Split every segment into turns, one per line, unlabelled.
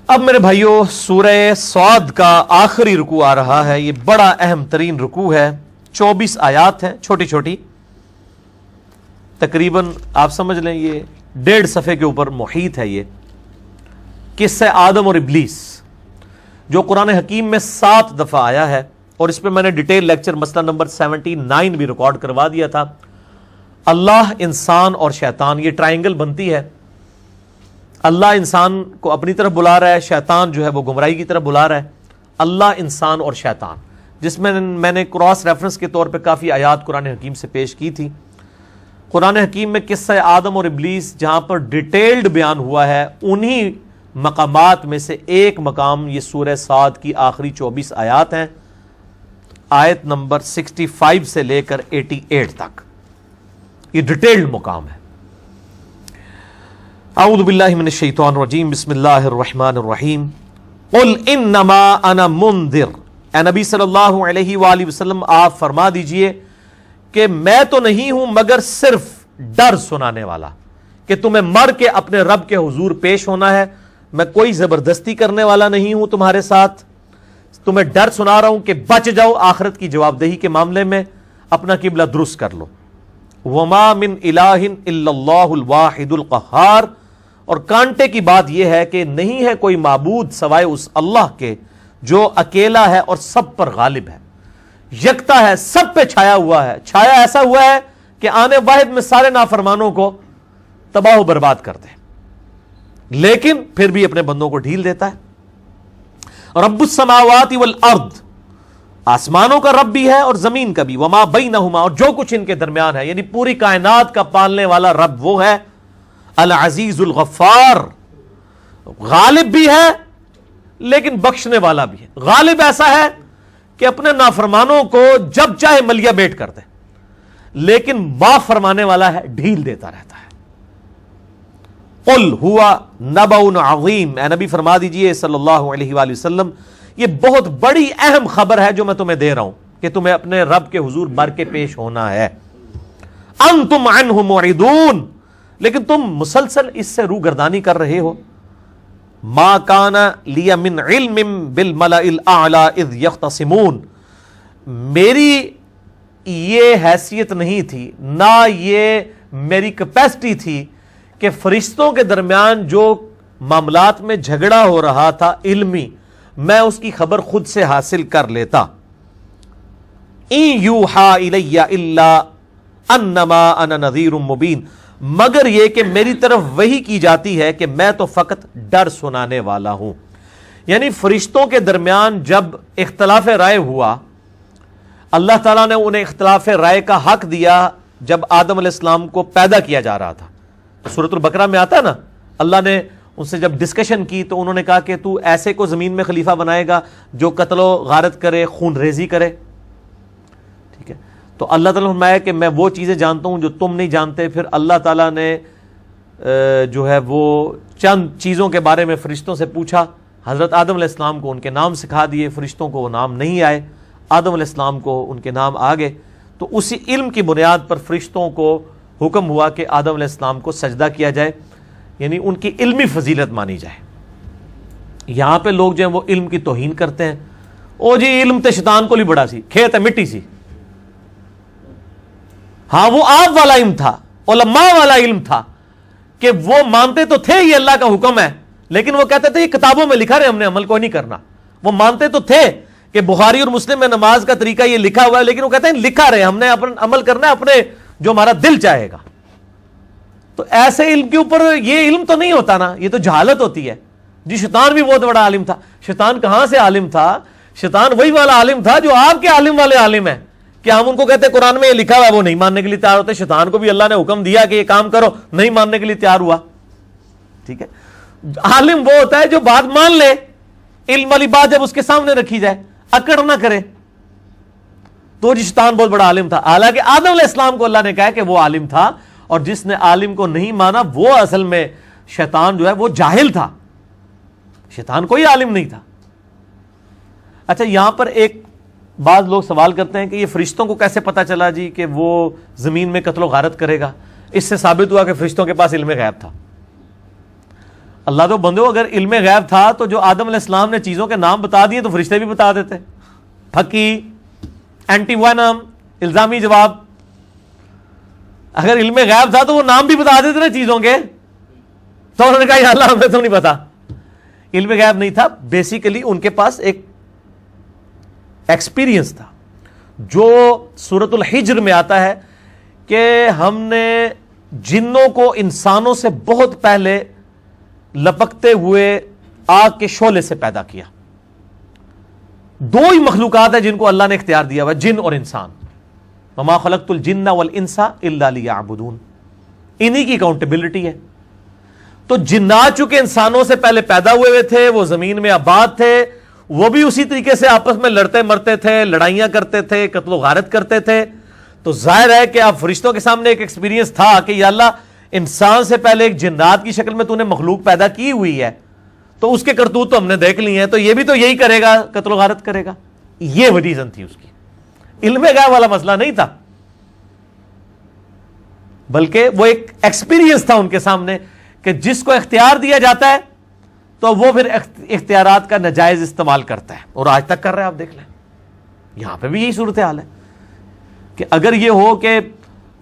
اب میرے بھائیوں سورہ صاد کا آخری رکوع آ رہا ہے. یہ بڑا اہم ترین رکوع ہے. 24 آیات ہیں چھوٹی چھوٹی, تقریباً آپ سمجھ لیں یہ 1.5 صفحے کے اوپر محیط ہے. یہ قصہ آدم اور ابلیس جو قرآن حکیم میں 7 دفعہ آیا ہے, اور اس پہ میں نے ڈیٹیل لیکچر مسئلہ نمبر 79 بھی ریکارڈ کروا دیا تھا. اللہ, انسان اور شیطان, یہ ٹرائنگل بنتی ہے. اللہ انسان کو اپنی طرف بلا رہا ہے, شیطان جو ہے وہ گمراہی کی طرف بلا رہا ہے. اللہ, انسان اور شیطان, جس میں نے کراس ریفرنس کے طور پہ کافی آیات قرآن حکیم سے پیش کی تھی. قرآن حکیم میں قصہ آدم اور ابلیس جہاں پر ڈیٹیلڈ بیان ہوا ہے, انہی مقامات میں سے ایک مقام یہ سورہ صاد کی آخری 24 آیات ہیں, آیت نمبر 65 سے لے کر 88 تک. یہ ڈیٹیلڈ مقام ہے. اعوذ باللہ من الشیطان الرجیم, بسم اللہ الرحمن الرحیم. قل انما انا منذر, اے نبی صلی اللہ علیہ وآلہ وسلم آپ فرما دیجئے کہ میں تو نہیں ہوں مگر صرف ڈر سنانے والا, کہ تمہیں مر کے اپنے رب کے حضور پیش ہونا ہے. میں کوئی زبردستی کرنے والا نہیں ہوں تمہارے ساتھ, تمہیں ڈر سنا رہا ہوں کہ بچ جاؤ آخرت کی جواب دہی کے معاملے میں, اپنا قبلہ درست کر لو. وما من الہ الا اللہ الواحد القہار, اور کانٹے کی بات یہ ہے کہ نہیں ہے کوئی معبود سوائے اس اللہ کے جو اکیلا ہے اور سب پر غالب ہے, یکتا ہے, سب پہ چھایا ہوا ہے. چھایا ایسا ہوا ہے کہ آنے واحد میں سارے نافرمانوں کو تباہ و برباد کر دے, لیکن پھر بھی اپنے بندوں کو ڈھیل دیتا ہے. رب السماوات والارض, آسمانوں کا رب بھی ہے اور زمین کا بھی. وما بینہما, اور جو کچھ ان کے درمیان ہے, یعنی پوری کائنات کا پالنے والا رب وہ ہے. العزیز الغفار, غالب بھی ہے لیکن بخشنے والا بھی ہے. غالب ایسا ہے کہ اپنے نافرمانوں کو جب چاہے ملیا بیٹ کر دے, لیکن معاف فرمانے والا ہے, ڈھیل دیتا رہتا ہے. قل ہوا نبأ عظیم, اے نبی فرما دیجئے صلی اللہ علیہ وآلہ وسلم یہ بہت بڑی اہم خبر ہے جو میں تمہیں دے رہا ہوں کہ تمہیں اپنے رب کے حضور مر کے پیش ہونا ہے. انتم عنہ معرضون, لیکن تم مسلسل اس سے روگردانی کر رہے ہو. ما کان لی من علم بالملأ الاعلی اذ یختصمون, میری یہ حیثیت نہیں تھی, نہ یہ میری کیپیسٹی تھی کہ فرشتوں کے درمیان جو معاملات میں جھگڑا ہو رہا تھا علمی, میں اس کی خبر خود سے حاصل کر لیتا. ان یوحا الی الا انما انا نذیر مبین, مگر یہ کہ میری طرف وحی کی جاتی ہے کہ میں تو فقط ڈر سنانے والا ہوں. یعنی فرشتوں کے درمیان جب اختلاف رائے ہوا, اللہ تعالیٰ نے انہیں اختلاف رائے کا حق دیا جب آدم علیہ السلام کو پیدا کیا جا رہا تھا. سورۃ البقرہ میں آتا ہے نا, اللہ نے ان سے جب ڈسکشن کی تو انہوں نے کہا کہ تو ایسے کو زمین میں خلیفہ بنائے گا جو قتل و غارت کرے, خون ریزی کرے. ٹھیک ہے, تو اللہ تعالیٰ نے فرمایا کہ میں وہ چیزیں جانتا ہوں جو تم نہیں جانتے. پھر اللہ تعالیٰ نے جو ہے وہ چند چیزوں کے بارے میں فرشتوں سے پوچھا. حضرت آدم علیہ السلام کو ان کے نام سکھا دیے, فرشتوں کو وہ نام نہیں آئے, آدم علیہ السلام کو ان کے نام آ گئے. تو اسی علم کی بنیاد پر فرشتوں کو حکم ہوا کہ آدم علیہ السلام کو سجدہ کیا جائے, یعنی ان کی علمی فضیلت مانی جائے. یہاں پہ لوگ جو ہیں وہ علم کی توہین کرتے ہیں. او جی علم تے شیطان کو لی بڑا سی, کھیت ہے مٹی سی. ہاں وہ آپ والا علم تھا, علماء والا علم تھا, کہ وہ مانتے تو تھے یہ اللہ کا حکم ہے, لیکن وہ کہتے تھے یہ کتابوں میں لکھا رہے, ہم نے عمل کو نہیں کرنا. وہ مانتے تو تھے کہ بخاری اور مسلم میں نماز کا طریقہ یہ لکھا ہوا ہے, لیکن وہ کہتے ہیں لکھا رہے, ہم نے عمل کرنا ہے اپنے جو ہمارا دل چاہے گا. تو ایسے علم کے اوپر یہ علم تو نہیں ہوتا نا, یہ تو جہالت ہوتی ہے. جی شیطان بھی بہت بڑا عالم تھا. شیطان کہاں سے عالم تھا؟ شیطان وہی والا عالم تھا جو آپ کے عالم والے عالم ہیں, کہ ہم ان کو کہتے ہیں قرآن میں یہ لکھا ہوا ہے, وہ نہیں ماننے کے لیے تیار ہوتے. شیطان کو بھی اللہ نے حکم دیا کہ یہ کام کرو, نہیں ماننے کے لیے تیار ہوا. ٹھیک ہے, عالم وہ ہوتا ہے جو بات مان لے, علم والی بات جب اس کے سامنے رکھی جائے اکڑ نہ کرے. تو جی شیطان بہت بڑا عالم تھا, حالانکہ آدم علیہ السلام کو اللہ نے کہا کہ وہ عالم تھا, اور جس نے عالم کو نہیں مانا وہ اصل میں شیطان جو ہے وہ جاہل تھا. شیطان کوئی عالم نہیں تھا. اچھا, یہاں پر ایک بعض لوگ سوال کرتے ہیں کہ یہ فرشتوں کو کیسے پتا چلا جی کہ وہ زمین میں قتل و غارت کرے گا؟ اس سے ثابت ہوا کہ فرشتوں کے پاس علم غیب تھا. اللہ تو بندو اگر علم غیب تھا تو جو آدم علیہ السلام نے چیزوں کے نام بتا دیے تو فرشتے بھی بتا دیتے. پھکی، اینٹی وینم، الزامی جواب. اگر علم غیب تھا تو وہ نام بھی بتا دیتے نا چیزوں کے. تو انہوں نے کہا یا اللہ ہمیں تو نہیں پتا. علم غیب نہیں تھا، بیسیکلی ان کے پاس ایک ایکسپیرینس تھا جو سورۃ الحجر میں آتا ہے کہ ہم نے جنوں کو انسانوں سے بہت پہلے لپکتے ہوئے آگ کے شعلے سے پیدا کیا. دو ہی مخلوقات ہیں جن کو اللہ نے اختیار دیا ہوا، جن اور انسان. وما خلقت الجن والانس الا لیعبدون. انہی کی اکاؤنٹیبلٹی ہے. تو جنات چونکہ انسانوں سے پہلے پیدا ہوئے تھے، وہ زمین میں آباد تھے، وہ بھی اسی طریقے سے آپس میں لڑتے مرتے تھے، لڑائیاں کرتے تھے، قتل و غارت کرتے تھے. تو ظاہر ہے کہ اب فرشتوں کے سامنے ایک ایکسپیرینس تھا کہ یا اللہ انسان سے پہلے ایک جنات کی شکل میں تو نے مخلوق پیدا کی ہوئی ہے، تو اس کے کرتوت تو ہم نے دیکھ لی ہیں، تو یہ بھی تو یہی کرے گا، قتل و غارت کرے گا. یہ وہ ریزن تھی اس کی. علم غیب والا مسئلہ نہیں تھا، بلکہ وہ ایک ایکسپیرینس تھا ان کے سامنے کہ جس کو اختیار دیا جاتا ہے تو وہ پھر اختیارات کا ناجائز استعمال کرتا ہے، اور آج تک کر رہا ہے. آپ دیکھ لیں یہاں پہ بھی یہی صورتحال ہے کہ اگر یہ ہو کہ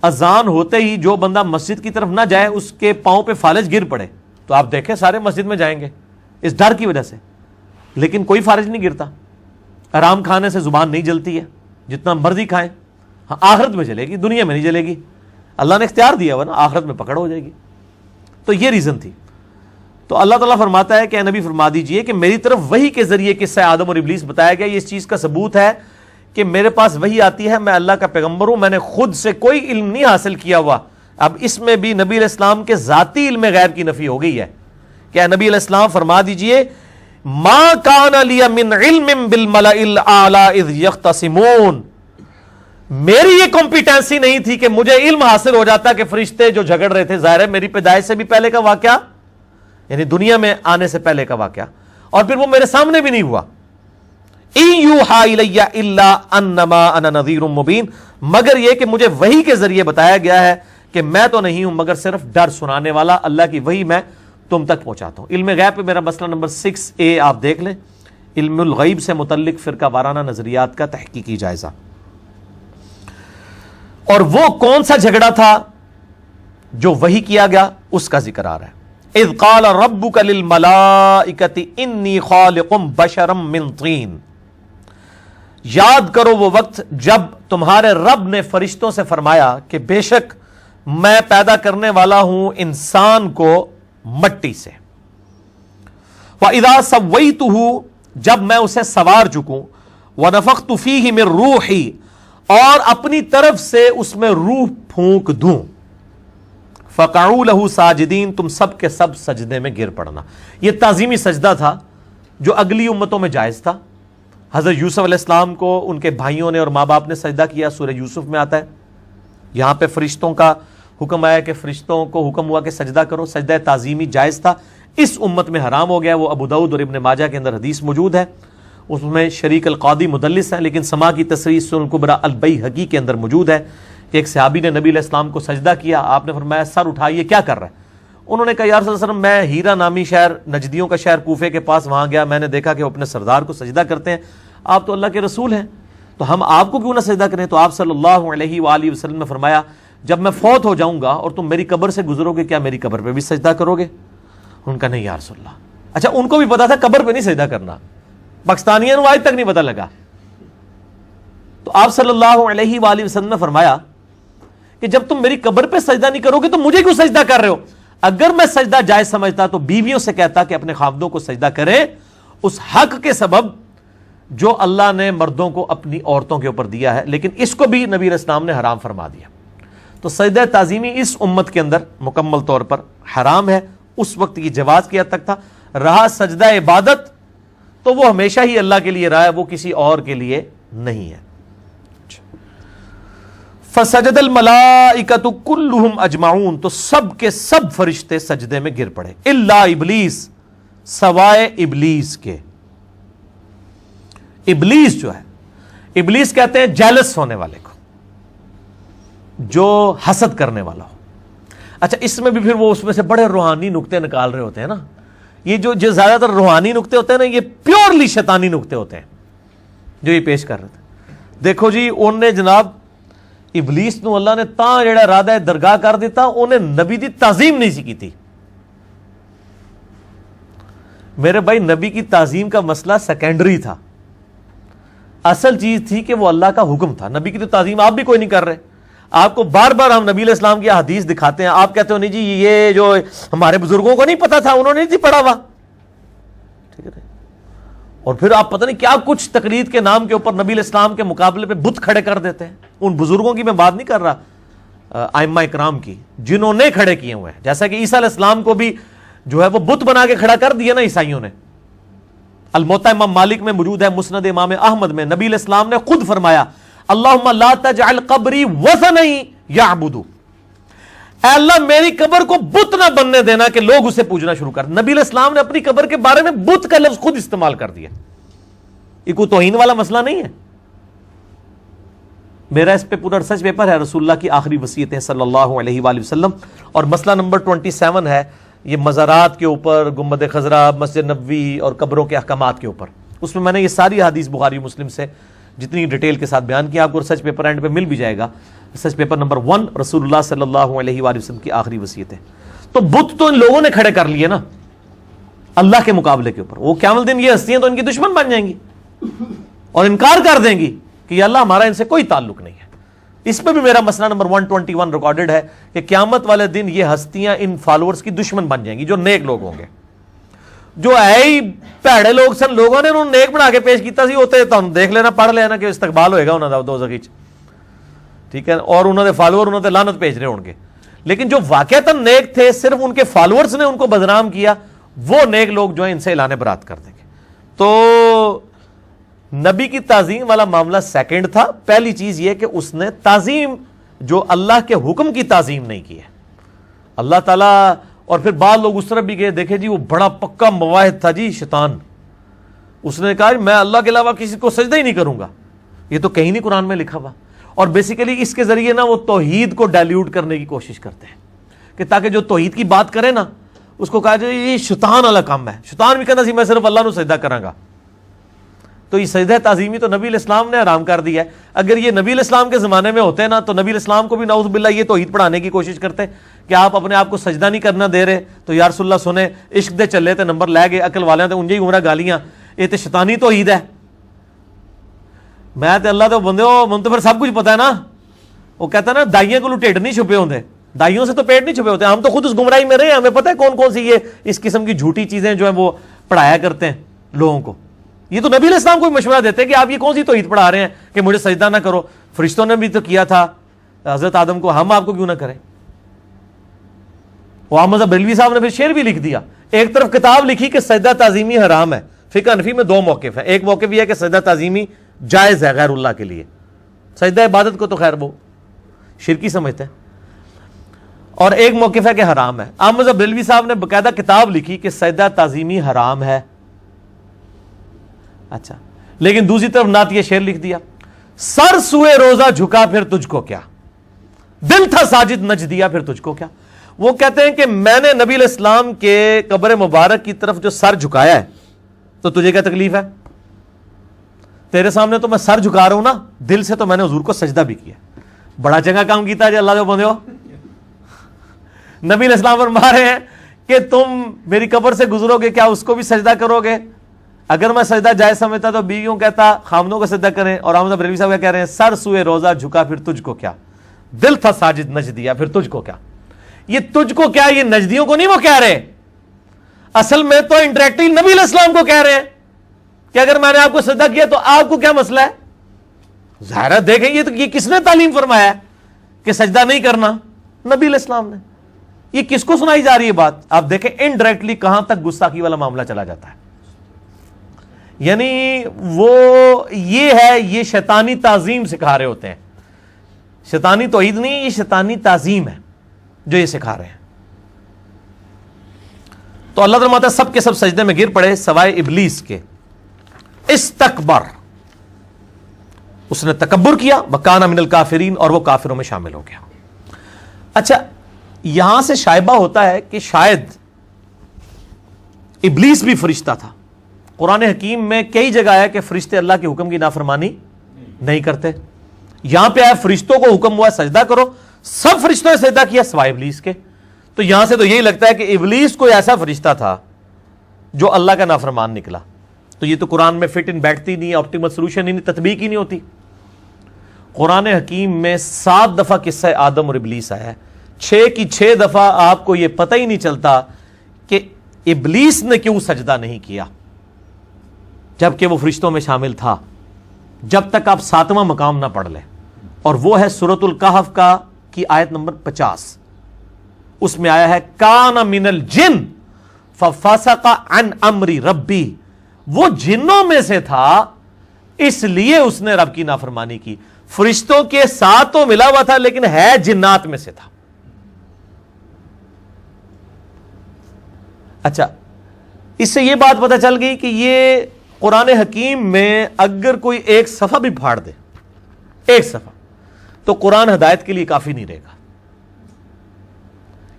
اذان ہوتے ہی جو بندہ مسجد کی طرف نہ جائے اس کے پاؤں پہ فالج گر پڑے، تو آپ دیکھیں سارے مسجد میں جائیں گے اس ڈر کی وجہ سے. لیکن کوئی فالج نہیں گرتا. آرام کھانے سے زبان نہیں جلتی ہے، جتنا مرضی کھائیں. ہاں آخرت میں جلے گی، دنیا میں نہیں جلے گی. اللہ نے اختیار دیا ہوا نا، آخرت میں پکڑ ہو جائے گی. تو یہ ریزن تھی. تو اللہ تعالیٰ فرماتا ہے کہ اے نبی فرما دیجئے کہ میری طرف وحی کے ذریعے قصہ آدم اور ابلیس بتایا گیا. یہ اس چیز کا ثبوت ہے کہ میرے پاس وحی آتی ہے، میں اللہ کا پیغمبر ہوں، میں نے خود سے کوئی علم نہیں حاصل کیا ہوا. اب اس میں بھی نبی علیہ السلام کے ذاتی علم غیب کی نفی ہو گئی ہے. کہ نبی علیہ السلام فرما دیجئے ما کان لی من علم بالملأ الاعلی اذ یختصمون. میری یہ کمپیٹنسی نہیں تھی کہ مجھے علم حاصل ہو جاتا کہ فرشتے جو جھگڑ رہے تھے. ظاہر ہے میری پیدائش سے بھی پہلے کا واقعہ، یعنی دنیا میں آنے سے پہلے کا واقعہ، اور پھر وہ میرے سامنے بھی نہیں ہوا. ان یوحی الی الا انما انا نذیر مبین. مگر یہ کہ مجھے وحی کے ذریعے بتایا گیا ہے کہ میں تو نہیں ہوں مگر صرف ڈر سنانے والا. اللہ کی وحی میں تم تک پہنچاتا ہوں. علم غیب پہ میرا مسئلہ نمبر 6A آپ دیکھ لیں، علم الغیب سے متعلق فرقہ وارانہ نظریات کا تحقیقی جائزہ. اور وہ کون سا جھگڑا تھا جو وحی کیا گیا اس کا ذکر آ رہا ہے. اذ قال ربک للملائکۃ انی خالق بشرا من طین. یاد کرو وہ وقت جب تمہارے رب نے فرشتوں سے فرمایا کہ بے شک میں پیدا کرنے والا ہوں انسان کو مٹی سے. وَإِذَا سَوَّيْتُهُ جب میں اسے سوار چکوں، وَنَفَخْتُ فِيهِ مِن رُوحِي اور اپنی طرف سے اس میں روح پھونک دوں، فَقَعُوا لَهُ سَاجِدِينَ تم سب کے سب سجدے میں گر پڑنا. یہ تعظیمی سجدہ تھا جو اگلی امتوں میں جائز تھا. حضرت یوسف علیہ السلام کو ان کے بھائیوں نے اور ماں باپ نے سجدہ کیا، سورہ یوسف میں آتا ہے. یہاں پہ فرشتوں کا حکم آیا کہ فرشتوں کو حکم ہوا کہ سجدہ کرو. سجدہ تعظیمی جائز تھا، اس امت میں حرام ہو گیا. وہ ابو داؤد اور ابن ماجہ کے اندر حدیث موجود ہے، اس میں شریک القاضی مدلس ہے، لیکن سما کی تصریح سنن کبریٰ البیہقی کے اندر موجود ہے کہ ایک صحابی نے نبی علیہ السلام کو سجدہ کیا. آپ نے فرمایا سر اٹھائیے، کیا کر رہا ہے؟ انہوں نے کہا یا رسول اللہ صلی اللہ علیہ وسلم میں ہیرا نامی شہر، نجدیوں کا شہر کوفے کے پاس، وہاں گیا، میں نے دیکھا کہ وہ اپنے سردار کو سجدہ کرتے ہیں. آپ تو اللہ کے رسول ہیں تو ہم آپ کو کیوں نہ سجدہ کریں؟ تو آپ صلی اللہ علیہ وآلہ وسلم نے فرمایا جب میں فوت ہو جاؤں گا اور تم میری قبر سے گزرو گے، کیا میری قبر پہ بھی سجدہ کرو گے؟ ان کا نہیں یا رسول اللہ. اچھا ان کو بھی پتا تھا قبر پہ نہیں سجدہ کرنا، پاکستانیوں کو آج تک نہیں پتا لگا. تو آپ صلی اللہ علیہ وآلہ وسلم نے فرمایا کہ جب تم میری قبر پہ سجدہ نہیں کرو گے تو مجھے کیوں سجدہ کر رہے ہو؟ اگر میں سجدہ جائز سمجھتا تو بیویوں سے کہتا کہ اپنے خاوندوں کو سجدہ کریں اس حق کے سبب جو اللہ نے مردوں کو اپنی عورتوں کے اوپر دیا ہے، لیکن اس کو بھی نبی علیہ السلام نے حرام فرما دیا. تو سجدہ تعظیمی اس امت کے اندر مکمل طور پر حرام ہے. اس وقت کی جواز کی حد تک تھا. رہا سجدہ عبادت تو وہ ہمیشہ ہی اللہ کے لیے رہا ہے، وہ کسی اور کے لیے نہیں ہے. فسجد الملائکۃ کلہم اجمعون تو سب کے سب فرشتے سجدے میں گر پڑے، الا ابلیس سوائے ابلیس کے. ابلیس جو ہے، ابلیس کہتے ہیں جیلس ہونے والے کو، جو حسد کرنے والا ہو. اچھا اس میں بھی پھر وہ اس میں سے بڑے روحانی نقطے نکال رہے ہوتے ہیں نا یہ جو زیادہ تر روحانی نقطے ہوتے ہیں نا، یہ پیورلی شیطانی نقطے ہوتے ہیں جو یہ پیش کر رہے تھے. دیکھو جی انہوں نے جناب ابلیس نو اللہ نے تاں جڑا ارادہ درگاہ کر دیتا، انہیں نبی دی تعظیم نہیں سی کی تھی. میرے بھائی نبی کی تعظیم کا مسئلہ سیکنڈری تھا، اصل چیز تھی کہ وہ اللہ کا حکم تھا. نبی کی تو تعظیم آپ بھی کوئی نہیں کر رہے. آپ کو بار بار ہم نبی علیہ السلام کی حدیث دکھاتے ہیں، آپ کہتے ہو نہیں جی یہ جو ہمارے بزرگوں کو نہیں پتا تھا، انہوں نے نہیں تھی پڑھا ہوا. ٹھیک ہے، اور پھر آپ پتہ نہیں کیا کچھ تقلید کے نام کے اوپر نبی علیہ السلام کے مقابلے پہ بت کھڑے کر دیتے ہیں. ان بزرگوں کی میں بات نہیں کر رہا، ائمہ اکرام کی، جنہوں نے کھڑے کیے ہوئے ہیں. جیسا کہ عیسیٰ علیہ السلام کو بھی جو ہے وہ بت بنا کے کھڑا کر دیا نا عیسائیوں نے. الموطا امام مالک میں موجود ہے، مسند امام احمد میں نبی علیہ السلام نے خود فرمایا اللہم لا تجعل قبری وثنا یعبدو، اے اللہ میری قبر کو بت نہ بننے دینا کہ لوگ اسے پوجنا شروع کر. نبی علیہ السلام نے اپنی قبر کے بارے میں بت کا لفظ خود استعمال کر دیا. یہ کوئی توہین والا مسئلہ نہیں ہے. میرا اس پہ پورا ریسرچ پیپر ہے، رسول اللہ کی آخری وصیتیں صلی اللہ علیہ وآلہ وسلم، اور مسئلہ نمبر 27 ہے یہ مزارات کے اوپر، گنبد خضرا، مسجد نبوی اور قبروں کے احکامات کے اوپر. اس میں نے یہ ساری حدیث بخاری مسلم سے جتنی ڈیٹیل کے ساتھ بیان کیا. آپ کو ریسرچ پیپر اینڈ پہ مل بھی جائے گا. ریسرچ پیپر نمبر 1 رسول اللہ صلی اللہ علیہ وآلہ وسلم کی آخری وصیتیں. تو بت تو ان لوگوں نے کھڑے کر لیے نا اللہ کے مقابلے کے اوپر. وہ قیامت دن یہ ہستیاں تو ان کی دشمن بن جائیں گی اور انکار کر دیں گی کہ یہ اللہ ہمارا ان سے کوئی تعلق نہیں ہے. اس پہ بھی میرا مسئلہ نمبر 121 ریکارڈڈ ہے کہ قیامت والے دن یہ ہستیاں ان فالوورز کی دشمن بن جائیں گی جو نیک لوگ ہوں گے. جو ہے ہی پیڑے لوگ سن، لوگوں نے انہوں نے نیک بنا کے پیش کیتا سی، ہوتے تو ہم دیکھ لینا پڑھ لینا کہ استقبال ہوئے گا انہوں نے دوزخی چ. ٹھیک ہے، اور انہوں نے فالوور انہوں نے لعنت بھیج رہے ہوں گے. لیکن جو واقعتاً نیک تھے، صرف ان کے فالوورز نے ان کو بدنام کیا، وہ نیک لوگ جو ہیں ان سے اعلان برات کر دیں گے. تو نبی کی تعظیم والا معاملہ سیکنڈ تھا. پہلی چیز یہ کہ اس نے تعظیم جو اللہ کے حکم کی تعظیم نہیں کی ہے. اللہ تعالیٰ، اور پھر بعض لوگ اس طرف بھی گئے، دیکھیں جی وہ بڑا پکا مواحد تھا جی شیطان، اس نے کہا میں اللہ کے علاوہ کسی کو سجدہ ہی نہیں کروں گا. یہ تو کہیں نہیں قرآن میں لکھا ہوا. اور بیسیکلی اس کے ذریعے نا وہ توحید کو ڈائلیوٹ کرنے کی کوشش کرتے ہیں کہ تاکہ جو توحید کی بات کرے نا اس کو کہا جائے یہ شیطان والا کام ہے. شیطان بھی کہنا سی میں صرف اللہ نو سجدہ کراں گا. تو یہ سجدہ تعظیمی تو نبی علیہ السلام نے حرام کر دیا ہے. اگر یہ نبی علیہ السلام کے زمانے میں ہوتے نا تو نبی علیہ السلام کو بھی نعوذ باللہ یہ توحید پڑھانے کی کوشش کرتے کہ آپ اپنے آپ کو سجدہ نہیں کرنا دے رہے تو یا رسول اللہ سنے عشق دے چلے تے نمبر لے گئے عقل والے تے انجے ہی گمراہ گالیاں، یہ تے شیطانی توحید ہے. میں تے اللہ تو بندے ہو من تو پھر سب کچھ پتا ہے نا. وہ کہتا ہے نا دائیوں کو ٹھیڈ نہیں چھپے ہوتے، دائیوں سے تو پیٹ نہیں چھپے ہوتے. ہم تو خود اس گمراہی میں رہے ہیں، ہمیں پتہ ہے کون کون سی یہ اس قسم کی جھوٹی چیزیں جو ہیں وہ پڑھایا کرتے ہیں لوگوں کو. یہ تو نبی علیہ السلام کو مشورہ دیتے ہیں کہ آپ یہ کون سی توحید پڑھا رہے ہیں کہ مجھے سجدہ نہ کرو. فرشتوں نے بھی تو کیا تھا حضرت آدم کو، ہم آپ کو کیوں نہ کریں. وہ احمد بریلوی صاحب نے پھر شعر بھی لکھ دیا. ایک طرف کتاب لکھی کہ سجدہ تعظیمی حرام ہے. فقہ حنفی میں 2 موقف ہیں. ایک موقف یہ ہے کہ سجدہ تعظیمی جائز ہے غیر اللہ کے لیے، سجدہ عبادت کو تو خیر وہ شرکی سمجھتے ہیں، اور ایک موقف ہے کہ حرام ہے. احمد بریلوی صاحب نے باقاعدہ کتاب لکھی کہ سجدہ تعظیمی حرام ہے. اچھا، لیکن دوسری طرف نعت یہ شعر لکھ دیا، سر سوئے روزہ جھکا پھر تجھ کو کیا، دل تھا ساجد نچ دیا پھر تجھ کو کیا. وہ کہتے ہیں کہ میں نے نبی علیہ السلام کے قبر مبارک کی طرف جو سر جھکایا ہے تو تجھے کیا تکلیف ہے؟ تیرے سامنے تو میں سر جھکا رہا ہوں نا، دل سے تو میں نے حضور کو سجدہ بھی کیا. بڑا چنگا کام کیتا ہے جی اللہ جو بندے ہو. نبی علیہ السلام فرما رہے ہیں کہ تم میری قبر سے گزرو گے کیا اس کو بھی سجدہ کرو گے؟ اگر میں سجدہ جائز سمجھتا تو بیویوں کہتا خامنوں کو سجدہ کریں. اور احمد بریلوی صاحب کہہ رہے ہیں سر سوئے روزہ جھکا پھر تجھ کو کیا، دل تھا ساجد نچ دیا پھر تجھ کو کیا. یہ تجھ کو کیا، یہ نجدیوں کو نہیں وہ کہہ رہے، اصل میں تو انڈائریکٹلی نبی علیہ السلام کو کہہ رہے ہیں کہ اگر میں نے آپ کو سجدہ کیا تو آپ کو کیا مسئلہ ہے. ظاہر دیکھیں یہ کس نے تعلیم فرمایا ہے کہ سجدہ نہیں کرنا؟ نبی علیہ السلام نے. یہ کس کو سنائی جا رہی ہے بات؟ آپ دیکھیں انڈائریکٹلی کہاں تک گستاخی والا معاملہ چلا جاتا ہے. یعنی وہ یہ ہے، یہ شیطانی تعظیم سکھا رہے ہوتے ہیں. شیطانی توحید نہیں، یہ شیطانی تعظیم ہے جو یہ سکھا رہے ہیں. تو اللہ تعالیٰ فرماتا ہے سب کے سب سجدے میں گر پڑے سوائے ابلیس کے. استکبر، اس نے تکبر کیا، وکان من الکافرین، اور وہ کافروں میں شامل ہو گیا. اچھا، یہاں سے شائبہ ہوتا ہے کہ شاید ابلیس بھی فرشتہ تھا. قرآن حکیم میں کئی جگہ آیا کہ فرشتے اللہ کے حکم کی نافرمانی نہیں کرتے. یہاں پہ آیا فرشتوں کو حکم ہوا سجدہ کرو, سب فرشتوں نے سجدہ کیا سوائے ابلیس کے. تو یہاں سے تو یہی لگتا ہے کہ ابلیس کوئی ایسا فرشتہ تھا جو اللہ کا نافرمان نکلا. تو یہ تو قرآن میں فٹ ان بیٹھتی نہیں, آپٹیمل سولوشن ہی نہیں, تطبیق ہی نہیں ہوتی. قرآن حکیم میں 7 دفعہ قصہ آدم اور ابلیس آیا ہے. 6 کی 6 دفعہ آپ کو یہ پتہ ہی نہیں چلتا کہ ابلیس نے کیوں سجدہ نہیں کیا جبکہ وہ فرشتوں میں شامل تھا, جب تک آپ 7واں مقام نہ پڑھ لیں. اور وہ ہے سورۃ الکہف کی آیت نمبر 50. اس میں آیا ہے کان من الجن ففسق عن امر ربی, وہ جنوں میں سے تھا اس لیے اس نے رب کی نافرمانی کی. فرشتوں کے ساتھ تو ملا ہوا تھا لیکن ہے جنات میں سے تھا. اچھا, اس سے یہ بات پتہ چل گئی کہ یہ قرآن حکیم میں اگر کوئی ایک صفحہ بھی پھاڑ دے, ایک صفحہ, تو قرآن ہدایت کے لیے کافی نہیں رہے گا.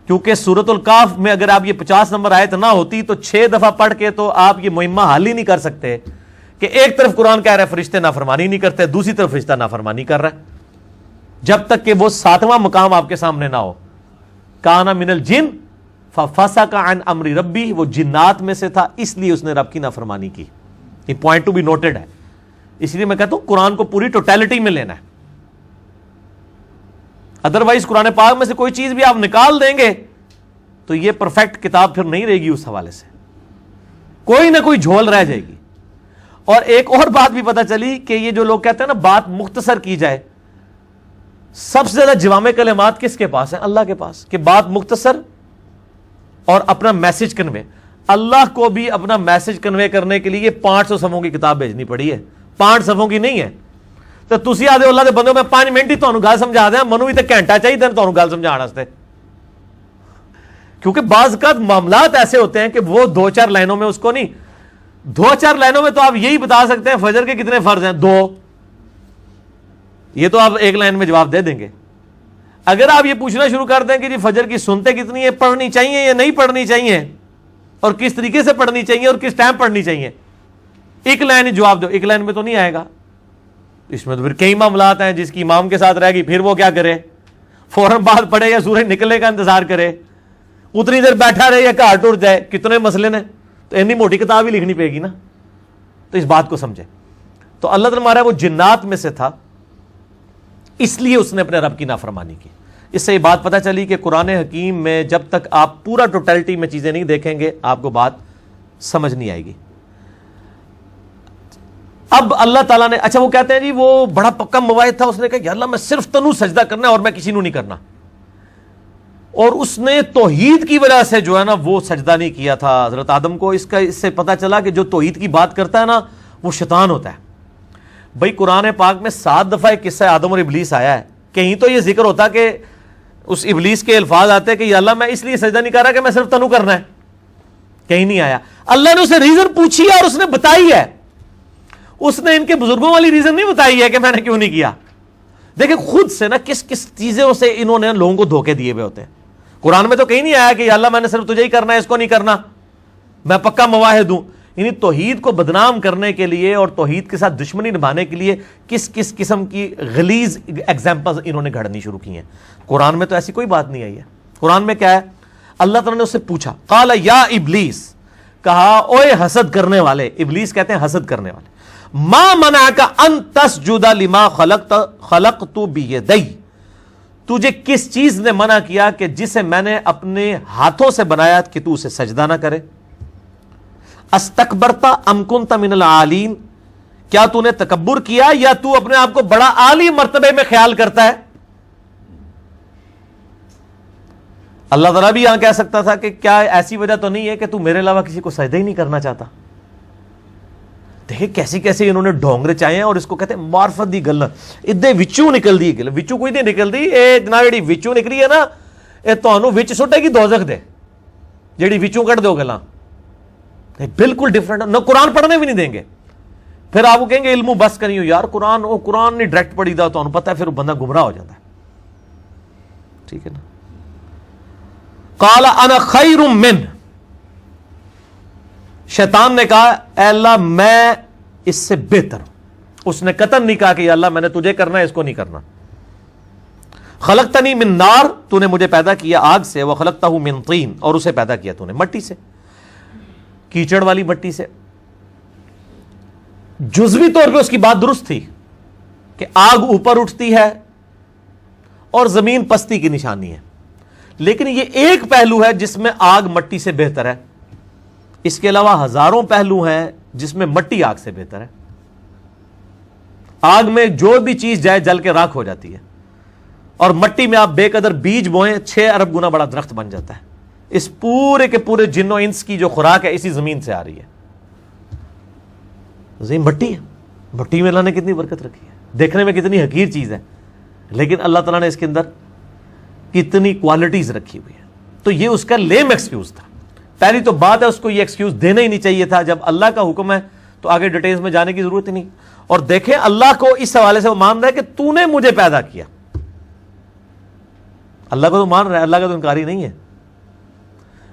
کیونکہ سورۃ الکہف میں اگر آپ یہ 50 نمبر آیت نہ ہوتی تو 6 دفعہ پڑھ کے تو آپ یہ مہمہ حل ہی نہیں کر سکتے کہ ایک طرف قرآن کہہ رہا ہے فرشتے نافرمانی نہیں کرتے, دوسری طرف فرشتہ نافرمانی کر رہا ہے, جب تک کہ وہ 7واں مقام آپ کے سامنے نہ ہو. کان من الجن ففسق عن امر ربی, وہ جنات میں سے تھا اس لیے اس نے رب کی نافرمانی کی. یہ پوائنٹ ٹو بی نوٹڈ ہے. اس لیے میں کہتا ہوں قرآن کو پوری ٹوٹیلٹی میں لینا ہے. ادروائز قرآن پاک میں سے کوئی چیز بھی آپ نکال دیں گے تو یہ پرفیکٹ کتاب پھر نہیں رہے گی. اس حوالے سے کوئی نہ کوئی جھول رہ جائے گی. اور ایک اور بات بھی پتہ چلی کہ یہ جو لوگ کہتے ہیں نا بات مختصر کی جائے, سب سے زیادہ جوامع کلمات کس کے پاس ہیں؟ اللہ کے پاس, کہ بات مختصر اور اپنا میسج کنوے. اللہ کو بھی اپنا میسج کنوے کرنے کے لیے 500 صفحوں کی کتاب بھیجنی پڑی ہے, 5 صفحوں کی نہیں ہے. تو تسی آدھے اللہ دے بندوں میں 5 منٹ ہی تانوں گل سمجھا دیں, منو بھی تو گھنٹہ چاہیے تانوں گل سمجھانے واسطے. کیونکہ بعض اوقات معاملات ایسے ہوتے ہیں کہ وہ 2-4 لائنوں میں اس کو نہیں, 2-4 لائنوں میں تو آپ یہی بتا سکتے ہیں فجر کے کتنے فرض ہیں, 2. یہ تو آپ 1 لائن میں جواب دے دیں گے. اگر آپ یہ پوچھنا شروع کر دیں کہ جی فجر کی سنتیں کتنی ہیں, پڑھنی چاہیے یا نہیں پڑھنی چاہیے, اور کس طریقے سے پڑھنی چاہیے اور کس ٹائم پڑھنی چاہیے, 1 لائن ہی جواب دو. 1 لائن میں تو نہیں آئے گا. اس میں تو پھر کئی معاملات ہیں. جس کی امام کے ساتھ رہ گئی پھر وہ کیا کرے, فوراً بعد پڑھے یا سورج نکلنے کا انتظار کرے, اتنی دیر بیٹھا رہے یا گھر ٹر جائے, کتنے مسئلے نے. تو اتنی موٹی کتاب ہی لکھنی پڑے گی نا. تو اس بات کو سمجھے. تو اللہ تعالیٰ ہمارا وہ جنات میں سے تھا اس لیے اس نے اپنے رب کی نافرمانی کی. اس سے یہ بات پتہ چلی کہ قرآن حکیم میں جب تک آپ پورا ٹوٹلٹی میں چیزیں نہیں دیکھیں گے آپ کو بات سمجھ نہیں آئے گی. اب اللہ تعالیٰ نے, اچھا وہ کہتے ہیں جی وہ بڑا پکا مواعد تھا, اس نے کہا یا اللہ میں صرف تنو سجدہ کرنا ہے اور میں کسی نو نہیں کرنا. اور اس نے توحید کی وجہ سے جو ہے نا وہ سجدہ نہیں کیا تھا حضرت آدم کو. اس سے پتہ چلا کہ جو توحید کی بات کرتا ہے نا وہ شیطان ہوتا ہے. بھائی قرآن پاک میں 7 دفعہ ایک قصہ آدم اور ابلیس آیا ہے. کہیں تو یہ ذکر ہوتا کہ اس ابلیس کے الفاظ آتے کہ یا اللہ میں اس لیے سجدہ نہیں کر رہا کہ میں صرف تنو کرنا ہے, کہیں نہیں آیا. اللہ نے اسے ریزن پوچھی اور اس نے بتائی ہے. اس نے ان کے بزرگوں والی ریزن نہیں بتائی ہے کہ میں نے کیوں نہیں کیا. دیکھیں خود سے نا کس کس چیزوں سے انہوں نے لوگوں کو دھوکے دیے ہوئے ہوتے ہیں. قرآن میں تو کہیں نہیں آیا کہ یا اللہ میں نے صرف تجھے ہی کرنا ہے, اس کو نہیں کرنا, میں پکا مواحد ہوں. یعنی توحید کو بدنام کرنے کے لیے اور توحید کے ساتھ دشمنی نبھانے کے لیے کس کس قسم کی غلیظ ایگزامپلز انہوں نے گھڑنی شروع کی ہیں. قرآن میں تو ایسی کوئی بات نہیں آئی ہے. قرآن میں کیا ہے, اللہ تعالیٰ نے اس سے پوچھا, قال یا ابلیس, کہا اوے حسد کرنے والے. ابلیس کہتے ہیں حسد کرنے والے. ما منعک ان تسجد لما خلقت بیدی, تجھے کس چیز نے منع کیا کہ جسے میں نے اپنے ہاتھوں سے بنایا کہ تو اسے سجدہ نہ کرے. استکبرت ام کنت من العالین, کیا تو نے تکبر کیا یا تو اپنے آپ کو بڑا عالی مرتبے میں خیال کرتا ہے. اللہ تعالیٰ بھی یہاں کہہ سکتا تھا کہ کیا ایسی وجہ تو نہیں ہے کہ تو میرے علاوہ کسی کو سجدہ ہی نہیں کرنا چاہتا. دیکھیں کیسی کیسے انہوں نے ڈھونگرے چاہے ہیں, اور اس کو کہتے ہیں معرفت دی گل. ادے وچوں نکل دی گل, وچوں کوئی نہیں نکل دی. اے جناب جڑی وچوں نکلی ہے نا اے تانوں وچ سٹے گی دوزخ دے, جڑی وچوں کٹ دو گلاں بالکل ڈفرنٹ. نہ قرآن پڑھنے بھی نہیں دیں گے. پھر آپ کو کہیں گے علم بس کریو یار, قرآن نہیں ڈائریکٹ پڑھی دا, تانوں پتہ ہے پھر بندہ گمراہ ہو جاتا ہے. ٹھیک ہے نا. قال انا خیر من, شیطان نے کہا اے اللہ میں اس سے بہتر ہوں. اس نے قطعاً نہیں کہا کہ یا اللہ میں نے تجھے کرنا ہے، اس کو نہیں کرنا. خلقتنی من نار، تو نے مجھے پیدا کیا آگ سے، وخلقتہ من طین، اور اسے پیدا کیا تو نے مٹی سے، کیچڑ والی مٹی سے. جزوی طور پہ اس کی بات درست تھی کہ آگ اوپر اٹھتی ہے اور زمین پستی کی نشانی ہے، لیکن یہ ایک پہلو ہے جس میں آگ مٹی سے بہتر ہے. اس کے علاوہ ہزاروں پہلو ہیں جس میں مٹی آگ سے بہتر ہے. آگ میں جو بھی چیز جائے جل کے راکھ ہو جاتی ہے، اور مٹی میں آپ بے قدر بیج بوئیں 6 ارب گنا بڑا درخت بن جاتا ہے. اس پورے کے پورے جن و انس کی جو خوراک ہے اسی زمین سے آ رہی ہے. زمین مٹی ہے، مٹی میں اللہ نے کتنی برکت رکھی ہے، دیکھنے میں کتنی حقیر چیز ہے، لیکن اللہ تعالیٰ نے اس کے اندر کتنی کوالٹیز رکھی ہوئی ہے. تو یہ اس کا لیم ایکسکیوز تھا. پہلی تو بات ہے اس کو یہ ایکسکیوز دینا ہی نہیں چاہیے تھا. جب اللہ کا حکم ہے تو آگے ڈیٹیلز میں جانے کی ضرورت ہی نہیں. اور دیکھیں اللہ کو اس حوالے سے وہ مان رہا ہے کہ تو نے مجھے پیدا کیا. اللہ کو تو مان رہا ہے، اللہ کا تو انکاری نہیں ہے.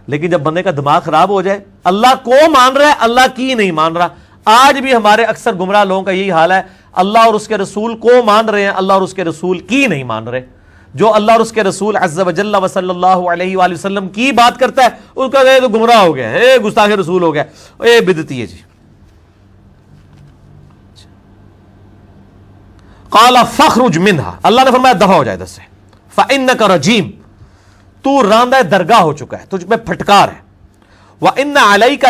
لیکن جب بندے کا دماغ خراب ہو جائے، اللہ کو مان رہا ہے اللہ کی نہیں مان رہا. آج بھی ہمارے اکثر گمراہ لوگوں کا یہی حال ہے، اللہ اور اس کے رسول کو مان رہے ہیں، اللہ اور اس کے رسول کی نہیں مان رہے. جو اللہ اور اس کے رسول عز و جل و صلی اللہ علیہ وآلہ وسلم کی بات کرتا ہے اس کا تو گمراہ ہو گیا، اے گستاخ رسول ہو گیا، اے بدعتی ہے جی. قال فاخرج منها، اللہ نے فرمایا دفع ہو جائے ادھر سے. فإنك رجیم، تو راندہ درگاہ ہو چکا ہے، تجھ پہ پھٹکار ہے. وَإِنَّ عَلَيْكَ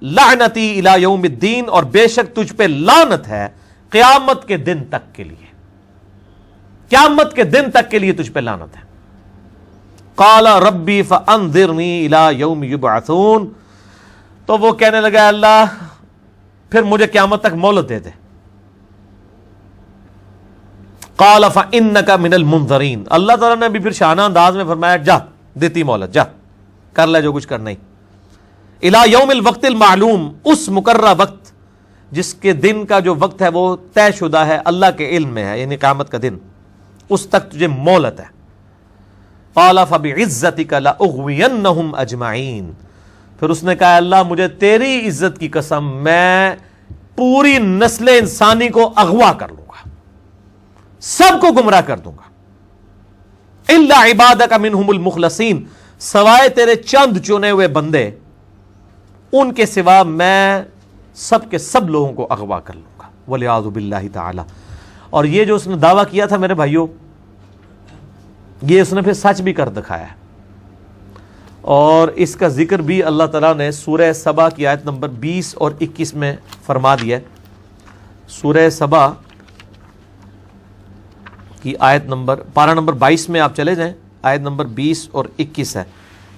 لَعْنَتِي إِلَى يَوْمِ الدِّينِ، اور بے شک تجھ پہ لعنت ہے قیامت کے دن تک کے لیے. قیامت کے دن تک کے لیے تجھ پہ لعنت ہے. قال ربی فانذرنی الی یوم یبعثون، تو وہ کہنے لگا اللہ پھر مجھے قیامت تک مہلت دے دے. قال فانک من المنذرین، اللہ تعالیٰ نے بھی پھر شانہ انداز میں فرمایا جا دیتی مہلت، جا کر لے جو کچھ کرنا ہی. الی یوم الوقت المعلوم، اس مقررہ وقت جس کے دن کا جو وقت ہے وہ طے شدہ ہے، اللہ کے علم میں ہے، یعنی قیامت کا دن، اس تک تجھے مہلت ہے. قال فبعزتک لاغوینہم اجمعین، پھر اس نے کہا اللہ مجھے تیری عزت کی قسم میں پوری نسل انسانی کو اغوا کر لوں گا، سب کو گمراہ کر دوں گا. الا عبادک منہم المخلصین، سوائے تیرے چند چنے ہوئے بندے، ان کے سوا میں سب کے سب لوگوں کو اغوا کر لوں گا. والعیاذ باللہ تعالی. اور یہ جو اس نے دعویٰ کیا تھا میرے بھائیوں، یہ اس نے پھر سچ بھی کر دکھایا ہے. اور اس کا ذکر بھی اللہ تعالیٰ نے سورہ سبا کی آیت نمبر 20 اور 21 میں فرما دیا ہے. سورہ سبا کی آیت نمبر پارہ نمبر 22 میں آپ چلے جائیں، آیت نمبر 20 اور 21 ہے.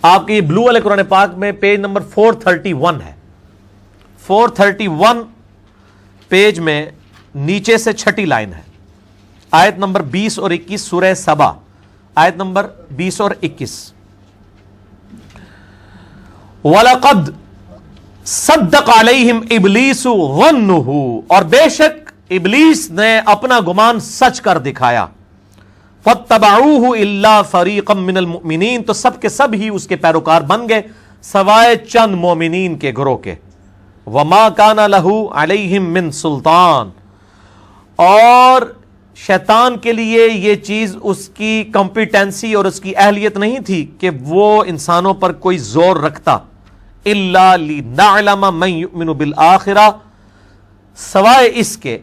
آپ کے یہ بلو والے قرآن پاک میں پیج نمبر 431 ہے. 431 پیج میں نیچے سے چھٹی لائن ہے، آیت نمبر 20 اور 21 سورہ سبا، آیت نمبر 20 اور 21. وَلَقَدْ صَدَّقَ عَلَيْهِمْ إِبْلِيسُ ظَنُّهُ، اور بے شک ابلیس نے اپنا گمان سچ کر دکھایا. فَاتَّبَعُوهُ إِلَّا فَرِيقًا مِّنَ الْمُؤْمِنِينَ، تو سب کے سب ہی اس کے پیروکار بن گئے سوائے چند مومنین کے گروہ کے. وَمَا كَانَ لَهُ عَلَيْهِمْ مِّن سُلطان، اور شیطان کے لیے یہ چیز اس کی کمپیٹنسی اور اس کی اہلیت نہیں تھی کہ وہ انسانوں پر کوئی زور رکھتا. الا لنعلم من یؤمن بالآخرہ، سوائے اس کے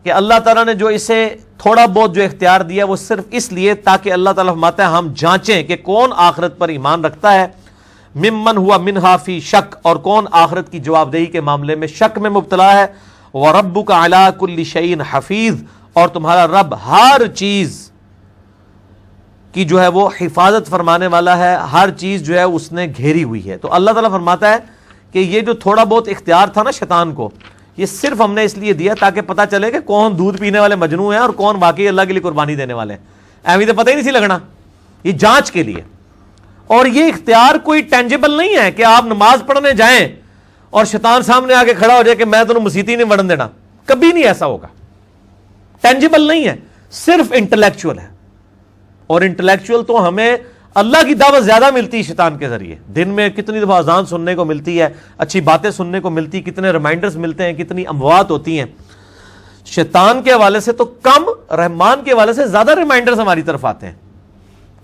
کہ اللہ تعالیٰ نے جو اسے تھوڑا بہت جو اختیار دیا وہ صرف اس لیے تاکہ اللہ تعالیٰ فرماتا ہے ہم جانچیں کہ کون آخرت پر ایمان رکھتا ہے. ممن ہوا منہا فی شک، اور کون آخرت کی جواب دہی کے معاملے میں شک میں مبتلا ہے. وَرَبُّكَ عَلَىٰ كُلِّ شَيْءٍ حَفِيظٌ، اور تمہارا رب ہر چیز کی جو ہے وہ حفاظت فرمانے والا ہے، ہر چیز جو ہے اس نے گھیری ہوئی ہے. تو اللہ تعالیٰ فرماتا ہے کہ یہ جو تھوڑا بہت اختیار تھا نا شیطان کو، یہ صرف ہم نے اس لیے دیا تاکہ پتہ چلے کہ کون دودھ پینے والے مجنوں ہیں اور کون واقعی اللہ کے لیے قربانی دینے والے ہیں. ایویں تو پتہ ہی نہیں سی لگنا، یہ جانچ کے لیے. اور یہ اختیار کوئی ٹینجیبل نہیں ہے کہ آپ نماز پڑھنے جائیں اور شیطان سامنے آ کے کھڑا ہو جائے کہ میں تمہیں مسیتی نہیں بڑھن دینا. کبھی نہیں ایسا ہوگا، ٹینجیبل نہیں ہے، صرف انٹلیکچوئل ہے. اور انٹلیکچوئل تو ہمیں اللہ کی دعوت زیادہ ملتی ہے شیطان کے ذریعے. دن میں کتنی دفعہ اذان سننے کو ملتی ہے, اچھی باتیں سننے کو ملتی, کتنے ریمائنڈرز ملتے ہیں, کتنی اموات ہوتی ہیں. شیطان کے حوالے سے تو کم, رحمان کے حوالے سے زیادہ ریمائنڈرز ہماری طرف آتے ہیں.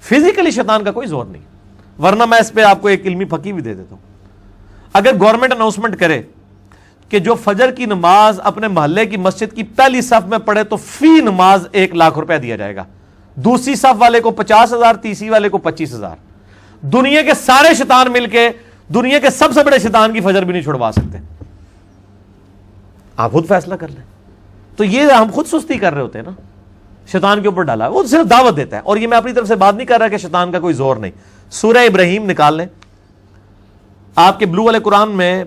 فزیکلی شیطان کا کوئی زور نہیں, ورنہ میں اس پہ آپ کو ایک علمی پھکی بھی دے دیتا ہوں. اگر گورنمنٹ اناؤنسمنٹ کرے کہ جو فجر کی نماز اپنے محلے کی مسجد کی پہلی صف میں پڑھے تو فی نماز 1,00,000 روپے دیا جائے گا, دوسری صف والے کو 50,000, تیسری والے کو 25,000. دنیا کے سارے شیطان مل کے دنیا کے سب سے بڑے شیطان کی فجر بھی نہیں چھڑوا سکتے. آپ خود فیصلہ کر لیں. تو یہ ہم خود سستی کر رہے ہوتے ہیں نا, شیطان کے اوپر ڈالا, وہ صرف دعوت دیتا ہے. اور یہ میں اپنی طرف سے بات نہیں کر رہا کہ شیطان کا کوئی زور نہیں. سورہ ابراہیم نکال لیں, آپ کے بلو والے قرآن میں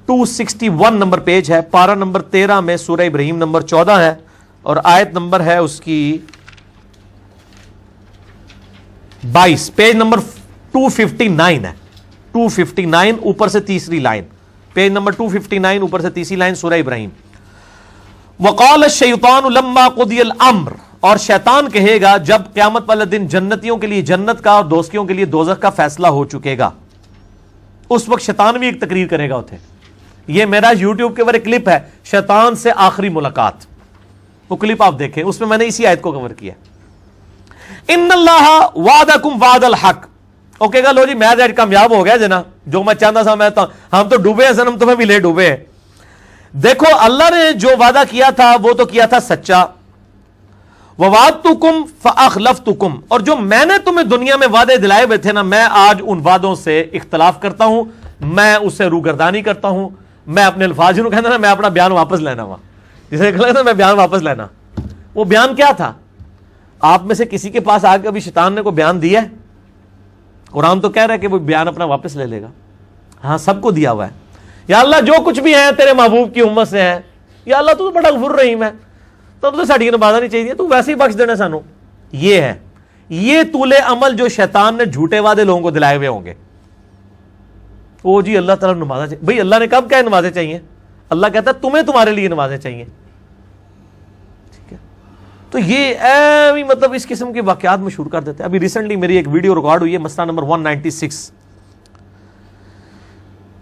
261 نمبر پیج ہے, پارہ نمبر 13 میں سورہ ابراہیم نمبر 14 ہے, اور آیت نمبر ہے اس کی 22. پیج نمبر 259 ہے, 259 اوپر سے تیسری لائن, پیج نمبر 259 اوپر سے تیسری لائن, سورہ ابراہیم. وقال الشیطان لما قضی الامر, اور شیطان کہے گا جب قیامت والے دن جنتیوں کے لیے جنت کا اور دوزخیوں کے لیے دوزخ کا فیصلہ ہو چکے گا. اس وقت شیطان بھی ایک تقریر کرے گا اتنے. یہ میرا یوٹیوب کے اوپر ایک کلپ ہے, شیطان سے آخری ملاقات, وہ کلپ آپ دیکھیں, اس میں میں نے اسی آیت کو کور کیا. ان اللہ وعدکم وعد الحق, وہ کہے گا لو جی میں آج کامیاب ہو گیا جنا, جو میں چاہتا تھا میں ہم تو ڈوبے ہیں سنم, تمہیں بھی لے ڈوبے ہیں. دیکھو اللہ نے جو وعدہ کیا تھا وہ تو کیا تھا سچا. وَوَعَدْتُكُمْ فَأَخْلَفْتُكُمْ, اور جو میں نے تمہیں دنیا میں وعدے دلائے ہوئے تھے نا, میں آج ان وعدوں سے اختلاف کرتا ہوں, میں اس سے روگردانی کرتا ہوں. میں اپنے الفاظ جنہوں کہتا نا میں اپنا بیان واپس لینا ہوا, جسے کہتا میں بیان واپس لینا. وہ بیان کیا تھا؟ آپ میں سے کسی کے پاس آ کے ابھی شیطان نے کوئی بیان دیا ہے؟ قرآن تو کہہ رہا ہے کہ وہ بیان اپنا واپس لے لے گا. ہاں سب کو دیا ہوا ہے. یا اللہ جو کچھ بھی ہے تیرے محبوب کی امت سے ہے, یا اللہ تو بڑا غفور رحیم ہے, تو ساڑی نمازاں نہیں چاہیے, تو ویسے ہی بخش دینا سانو. یہ ہے یہ طول عمل جو شیطان نے جھوٹے وعدے لوگوں کو دلائے ہوئے ہوں گے. وہ جی اللہ تعالیٰ نمازیں چاہیے, بھئی اللہ نے کب کہا نمازیں چاہیے؟ اللہ کہتا ہے تمہیں تمہارے لیے نمازیں چاہیے. ٹھیک ہے, تو یہ مطلب اس قسم کے واقعات مشہور کر دیتے ہیں. ابھی ریسنٹلی میری ایک ویڈیو ریکارڈ ہوئی ہے, مسئلہ نمبر 196,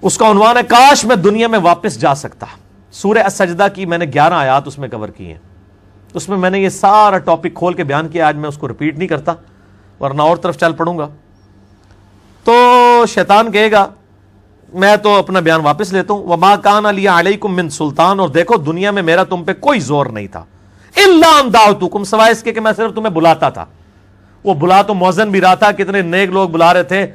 اس کا عنوان ہے کاش میں دنیا میں واپس جا سکتا. سورہ السجدہ کی میں نے 11 آیات اس میں کور کی ہیں. اس میں نے یہ سارا ٹاپک کھول کے بیان کیا, آج میں اس کو ریپیٹ نہیں کرتا ورنہ اور طرف چل پڑوں گا. تو شیطان کہے گا میں تو اپنا بیان واپس لیتا ہوں. وما کان علی علیکم من سلطان, اور دیکھو دنیا میں میرا تم پہ کوئی زور نہیں تھا, الا ان دعوتکم, سوائے اس کے کہ میں صرف تمہیں بلاتا تھا. وہ بلا تو مؤذن بھی رہا تھا, کتنے نیک لوگ بلا رہے تھے.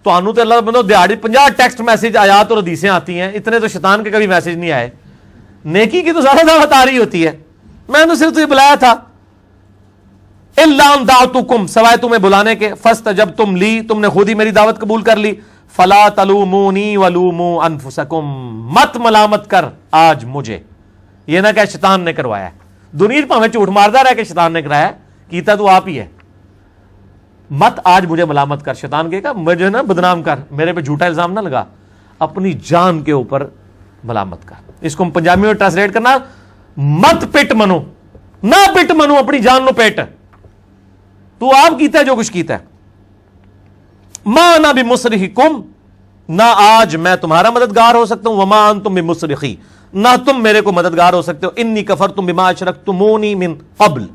تو انو تو اللہ بندو دیہڑی 50 ٹیکسٹ میسج آیات اور حدیثیں آتی ہیں, اتنے تو شیطان کے کبھی میسج نہیں آئے. نیکی کی تو زیادہ دعوت آ رہی ہوتی ہے, میں نے صرف تجھے بلایا تھا. الا ان دعوتکم, سوائے تمہیں بلانے کے. فاستجبتم لی, تم نے خود ہی میری دعوت قبول کر لی. فلا تلومونی ولوموا انفسکم, مت ملامت کر آج مجھے, یہ نہ کہ شیطان نے کروایا ہے. دنیا پہ جھوٹ ماردا رہا کہ شیطان نے کرایا, کیتا تو آپ ہی ہے. مت آج مجھے ملامت کر. شیطان کہے گا مجھے نا بدنام کر, میرے پہ جھوٹا الزام نہ لگا, اپنی جان کے اوپر ملامت کر. اس کو پنجابی میں ٹرانسلیٹ کرنا, مت پٹ منو, نہ پٹ منو, اپنی جان نو پیٹ. تو آپ کیتا ہے جو کچھ کیتا ہے. ما انا بمصرخکم, نہ آج میں تمہارا مددگار ہو سکتا ہوں. وما انتم بمصرخی, نہ تم میرے کو مددگار ہو سکتے ہو. انی کفرتم بما اشرکتمونی من قبل,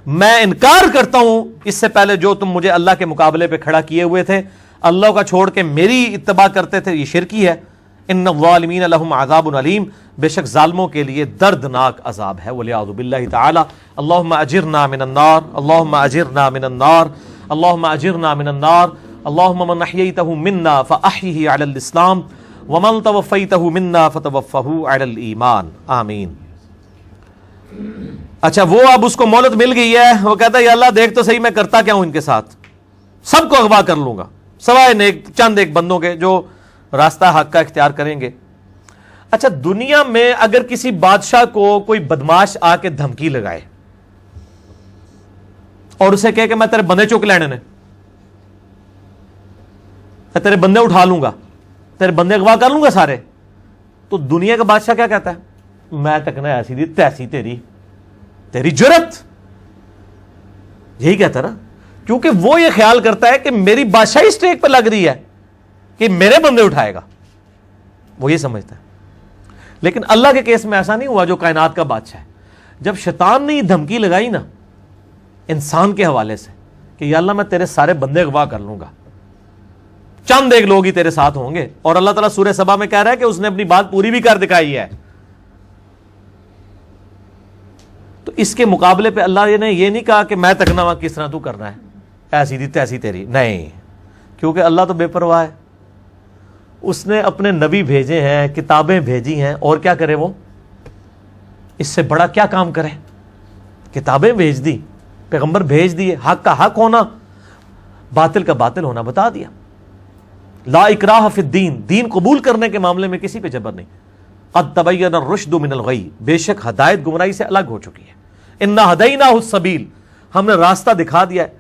میں انکار کرتا ہوں اس سے پہلے جو تم مجھے اللہ کے مقابلے پہ کھڑا کیے ہوئے تھے, اللہ کا چھوڑ کے میری اتباع کرتے تھے, یہ شرکی ہے. ان الظالمین لهم عذاب علیم, بے شک ظالموں کے لیے دردناک عذاب ہے. والعیاذ باللہ تعالی. اللہم اجرنا من النار, اللہم اجرنا من النار, اللہم اجرنا من النار. اللہم من احییتہ منا فاحیہ علی الاسلام, ومن توفیتہ منا فتوفہ علی الایمان, آمین. اچھا وہ اب اس کو مہلت مل گئی ہے, وہ کہتا ہے یا اللہ دیکھ تو صحیح میں کرتا کیا ہوں ان کے ساتھ, سب کو اغوا کر لوں گا سوائے نیک چند ایک بندوں کے جو راستہ حق کا اختیار کریں گے. اچھا دنیا میں اگر کسی بادشاہ کو کوئی بدماش آ کے دھمکی لگائے اور اسے کہے کہ میں تیرے بندے چک لینے نے, میں تیرے بندے اٹھا لوں گا, تیرے بندے اغوا کر لوں گا سارے, تو دنیا کا بادشاہ کیا کہتا ہے؟ میں تکنا ایسی دی تیسی تیری جرت, یہی کہتا نا, کیونکہ وہ یہ خیال کرتا ہے کہ میری بادشاہی اسٹیک پہ لگ رہی ہے کہ میرے بندے اٹھائے گا، وہ یہ سمجھتا ہے. لیکن اللہ کے کیس میں ایسا نہیں ہوا جو کائنات کا بادشاہ ہے. جب شیطان نے یہ دھمکی لگائی نا انسان کے حوالے سے کہ یا اللہ میں تیرے سارے بندے اغوا کر لوں گا، چند ایک لوگ ہی تیرے ساتھ ہوں گے، اور اللہ تعالیٰ سورہ سبا میں کہہ رہا ہے کہ اس نے اپنی بات پوری بھی کر دکھائی ہے. تو اس کے مقابلے پہ اللہ نے یہ نہیں کہا کہ میں تکنا ہوا کس طرح تو کرنا ہے، ایسی دی تیسی تیری، نہیں، کیونکہ اللہ تو بے پرواہ ہے. اس نے اپنے نبی بھیجے ہیں، کتابیں بھیجی ہیں، اور کیا کرے وہ؟ اس سے بڑا کیا کام کرے؟ کتابیں بھیج دی، پیغمبر بھیج دیے، حق کا حق ہونا، باطل کا باطل ہونا بتا دیا. لا اکراہ فی الدین، دین قبول کرنے کے معاملے میں کسی پہ جبر نہیں. قد تبین الرشد من الغی، بے شک ہدایت گمراہی سے الگ ہو چکی ہے. انا ہدیناہ السبیل، ہم نے راستہ دکھا دیا ہے.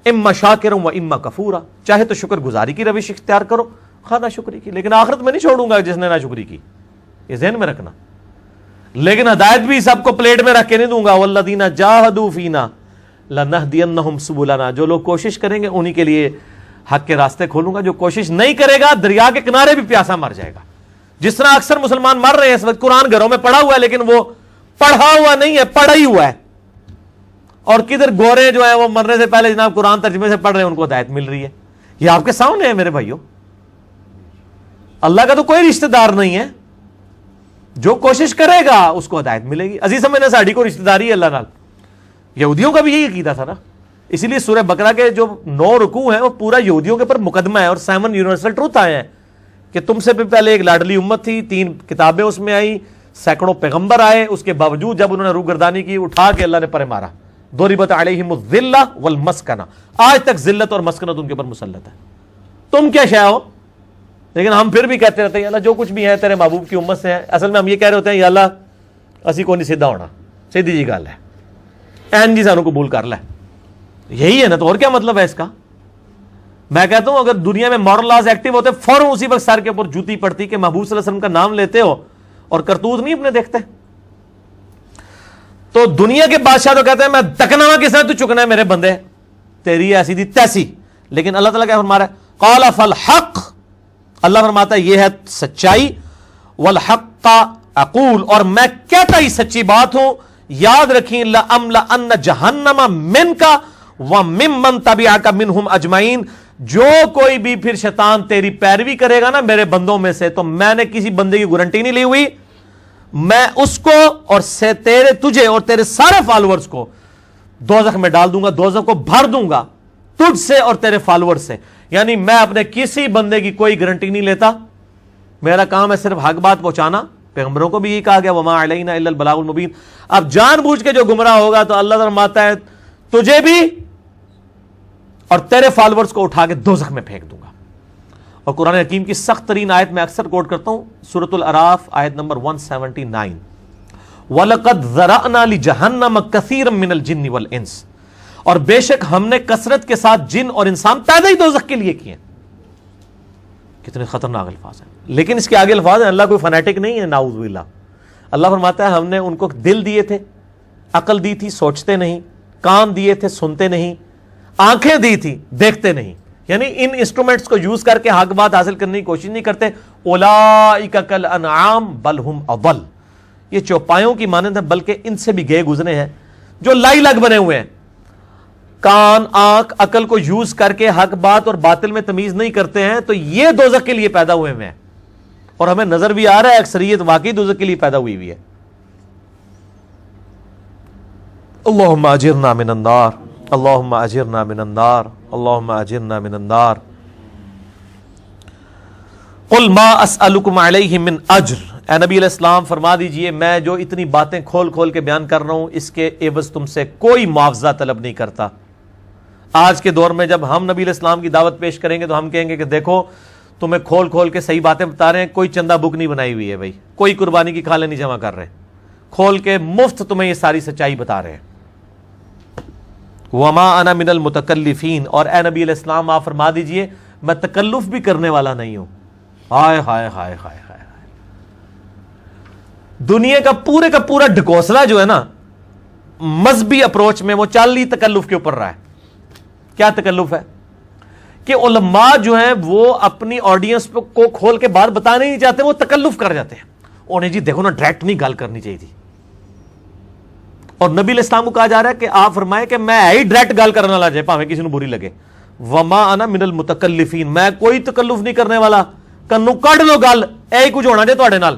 اما شاکرا و اما کفورا، چاہے تو شکر گزاری کی روش اختیار کرو، خواہ نہ شکری کی، لیکن آخرت میں نہیں چھوڑوں گا جس نے نہ شکری کی، یہ ذہن میں رکھنا. لیکن ہدایت بھی سب کو پلیٹ میں رکھ کے نہیں دوں گا. والذین جاہدوا فینا لنہدینہم سبلنا، جو لوگ کوشش کریں گے انہی کے لیے حق کے راستے کھولوں گا. جو کوشش نہیں کرے گا دریا کے کنارے بھی پیاسا مر جائے گا. جس طرح اکثر مسلمان مر رہے ہیں اس وقت، قرآن گھروں میں پڑھا ہوا ہے لیکن وہ پڑھا ہوا نہیں ہے، پڑھا ہی ہوا ہے. اور کدھر گورے جو ہیں وہ مرنے سے پہلے جناب قرآن ترجمے سے پڑھ رہے ہیں، ان کو ہدایت مل رہی ہے. یہ آپ کے سامنے ہے میرے بھائیوں. اللہ کا تو کوئی رشتہ دار نہیں ہے، جو کوشش کرے گا اس کو ہدایت ملے گی. عزیز سمجھنا ساڑھی کو رشتہ داری ہے اللہ نال. یہودیوں کا بھی یہی عقیدہ تھا نا، اسی لیے سورہ بقرہ کے جو 9 رکوع ہیں وہ پورا یہودیوں کے اوپر مقدمہ ہے، اور 7 یونیورسل ٹروتھ آئے ہیں کہ تم سے بھی پہلے ایک لاڈلی امت تھی، 3 کتابیں اس میں آئی، سینکڑوں پیغمبر آئے، اس کے باوجود جب انہوں نے روگردانی کی اٹھا کے اللہ نے پرے مارا. ضربت علیہم الذلہ والمسکنہ، آج تک ذلت اور مسکنت ان کے اوپر مسلط ہے. تم کیا شے ہو؟ لیکن ہم پھر بھی کہتے رہتے ہیں یا اللہ جو کچھ بھی ہے تیرے محبوب کی امت سے ہے. اصل میں ہم یہ کہہ رہے ہوتے ہیں یا اللہ اسی کو نہیں سیدھا ہونا، سیدھی جی گل ہے، این جی سانو قبول کر لے. یہی ہے نا، تو اور کیا مطلب ہے اس کا؟ میں کہتا ہوں اگر دنیا میں مورل لاز ایکٹیو ہوتے فوراً اسی وقت سر کے اوپر جوتی پڑتی کہ محبوب صلی اللہ علیہ وسلم کا نام لیتے ہو اور کرتوت نہیں اپنے دیکھتے. تو دنیا کے بادشاہ تو کہتے ہیں میں تکنا ہوا کس طرح تو چکنا ہے میرے بندے، تیری ایسی دی تیسی. لیکن اللہ تعالیٰ کیا فرما رہا ہے؟ قال فالحق، اللہ فرماتا ہے یہ ہے سچائی، والحق اقول، اور میں کہتا ہی سچی بات ہوں. یاد رکھیں لأملأن جہنم منک وممن تبعک منہم اجمعین، جو کوئی بھی پھر شیطان تیری پیروی کرے گا نا میرے بندوں میں سے، تو میں نے کسی بندے کی گارنٹی نہیں لی ہوئی، میں اس کو اور تجھے اور تیرے سارے فالورز کو دوزخ میں ڈال دوں گا، دوزخ کو بھر دوں گا تجھ سے اور تیرے فالور سے. یعنی میں اپنے کسی بندے کی کوئی گارنٹی نہیں لیتا، میرا کام ہے صرف حق بات پہنچانا. پیغمبروں کو بھی یہ کہا گیا وما علینا الا البلاغ المبین. اب جان بوجھ کے جو گمراہ ہوگا تو اللہ فرماتا ہے تجھے بھی اور تیرے فالورز کو اٹھا کے دوزخ میں پھینک دوں گا. اور قرآن حکیم کی سخت ترین آیت میں اکثر کوٹ کرتا ہوں، سورۃ الاعراف آیت نمبر 179، وَلَقَدْ ذَرَأْنَا لِجَهَنَّمَ كَثِيرًا مِنَ الْجِنِّ وَالْإِنسِ، اور بے شک ہم نے کثرت کے ساتھ جن اور انسان پیدا ہی دوزخ کے لیے کیے. کتنے خطرناک الفاظ ہیں. لیکن اس کے آگے الفاظ ہیں، اللہ کوئی فنیٹک نہیں ہے، نعوذ باللہ. اللہ فرماتا ہے ہم نے ان کو دل دیے تھے، عقل دی تھی سوچتے نہیں، کان دیے تھے سنتے نہیں، آنکھیں دی تھی دیکھتے نہیں. یعنی ان انسٹرومنٹس کو یوز کر کے حق بات حاصل کرنے کی کوشش نہیں کرتے. اولئک کالانعام بل ہم اضل، یہ چوپایوں کی مانند ہے بلکہ ان سے بھی گئے گزرے ہیں جو لائی لگ بنے ہوئے ہیں. کان آنکھ عقل کو یوز کر کے حق بات اور باطل میں تمیز نہیں کرتے ہیں تو یہ دوزخ کے لیے پیدا ہوئے ہیں. اور ہمیں نظر بھی آ رہا ہے اکثریت واقعی دوزخ کے لیے پیدا ہوئی ہوئی ہے. اللہم اجرنا من النار، اللہم اجرنا من النار، اللہم اجرنا من النار. قل ما اسألکم علیہ من اجر، اے نبی علیہ السلام فرما دیجئے میں جو اتنی باتیں کھول کھول کے بیان کر رہا ہوں اس کے عوض تم سے کوئی معاوضہ طلب نہیں کرتا. آج کے دور میں جب ہم نبی علیہ السلام کی دعوت پیش کریں گے تو ہم کہیں گے کہ دیکھو تمہیں کھول کھول کے صحیح باتیں بتا رہے ہیں، کوئی چندہ بک نہیں بنائی ہوئی ہے بھائی، کوئی قربانی کی کھالیں نہیں جمع کر رہے، کھول کے مفت تمہیں یہ ساری سچائی بتا رہے ہیں. وما انا من المتکلفین، اور اے نبی علیہ السلام آپ فرما دیجئے میں تکلف بھی کرنے والا نہیں ہوں. ہائے ہائے ہائے ہائے ہائے، دنیا کا پورا ڈھکوسلا جو ہے نا مذہبی اپروچ میں وہ چال ہی تکلف کے اوپر رہا ہے کیا تکلف ہے کہ علماء جو ہیں وہ اپنی آڈینس کو کھول کے بات بتانے نہیں چاہتے, وہ تکلف کر جاتے ہیں. انہیں جی دیکھو نا ڈائریکٹ نہیں گال کرنی چاہیے تھی, اور نبی علیہ السلام کو کہا جا رہا ہے کہ آپ فرمائیں کہ میں ہی ڈائریکٹ گال کرنے والا جائے پاویں کسی نے بری لگے. وما انا من المتکلفین, میں کوئی تکلف نہیں کرنے والا, کنو کڈ لو گل اے کچھ ہونا جائے تواڈے نال.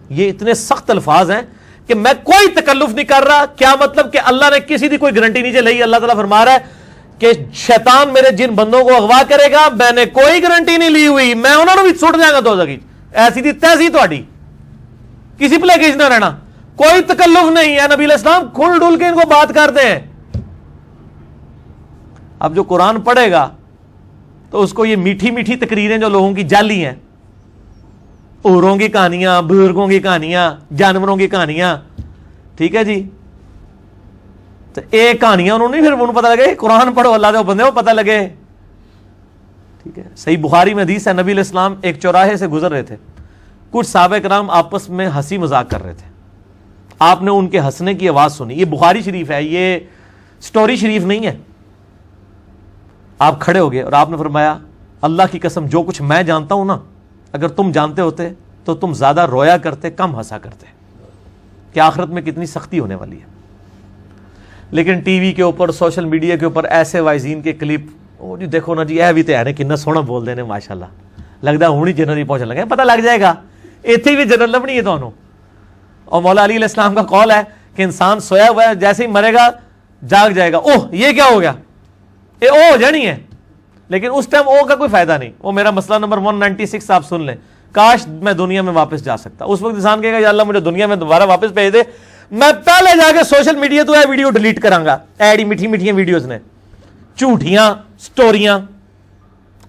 یہ اتنے سخت الفاظ ہیں کہ میں کوئی تکلف نہیں کر رہا. کیا مطلب کہ اللہ نے کسی دی کوئی گارنٹی نہیں لئی. اللہ تعالیٰ فرما رہا ہے کہ شیطان میرے جن بندوں کو اغوا کرے گا, میں نے کوئی گارنٹی نہیں لی ہوئی, میں انہوں نے بھی سٹ جائے گا دوزخ. ایسی دی تیسی تہاڈی, کسی پلے کس نہ رہنا, کوئی تکلف نہیں ہے. نبی علیہ السلام کھل ڈل کے ان کو بات کرتے ہیں. اب جو قرآن پڑھے گا تو اس کو یہ میٹھی میٹھی تقریریں جو لوگوں کی جعلی ہیں, اوروں کی کہانیاں, بزرگوں کی کہانیاں, جانوروں کی کہانیاں, ٹھیک ہے جی, تو ایک کہانیاں انہوں نے پھر انہوں پتہ لگے قرآن پڑھو اللہ دے بندے کو پتہ لگے. ٹھیک ہے, صحیح بخاری میں حدیث ہے, نبی علیہ السلام ایک چوراہے سے گزر رہے تھے, کچھ صحابہ کرام آپس میں ہنسی مذاق کر رہے تھے, آپ نے ان کے ہنسنے کی آواز سنی. یہ بخاری شریف ہے, یہ سٹوری شریف نہیں ہے. آپ کھڑے ہو گئے اور آپ نے فرمایا اللہ کی قسم جو کچھ میں جانتا ہوں نا, اگر تم جانتے ہوتے تو تم زیادہ رویا کرتے, کم ہنسا کرتے, کہ آخرت میں کتنی سختی ہونے والی ہے. لیکن ٹی وی کے اوپر, سوشل میڈیا کے اوپر ایسے وائزین کے کلپ, او جی دیکھو نا جی اے بھی تے ہے کتنا سونا بول دے نے ماشاءاللہ, لگتا ہوں ہی جنرل پہنچنے لگے, پتہ لگ جائے گا ایتھے بھی جنرل لبنی ہے تانوں. اور مولا علی علیہ السلام کا قول ہے کہ انسان سویا ہوا ہے, جیسے ہی مرے گا جاگ جائے گا, اوہ یہ کیا ہو گیا, اے او ہو جانی ہے. لیکن اس ٹائم او کا کوئی فائدہ نہیں. وہ میرا مسئلہ نمبر 196 آپ سن لیں, کاش میں دنیا میں واپس جا سکتا. اس وقت انسان کہے گا یا اللہ مجھے دنیا میں دوبارہ واپس بھیج دے, میں پہلے جا کے سوشل میڈیا تو ویڈیو ڈیلیٹ کراں گا, ایڈی میٹھی میٹھی ویڈیوز نے, جھوٹیاں سٹوریاں.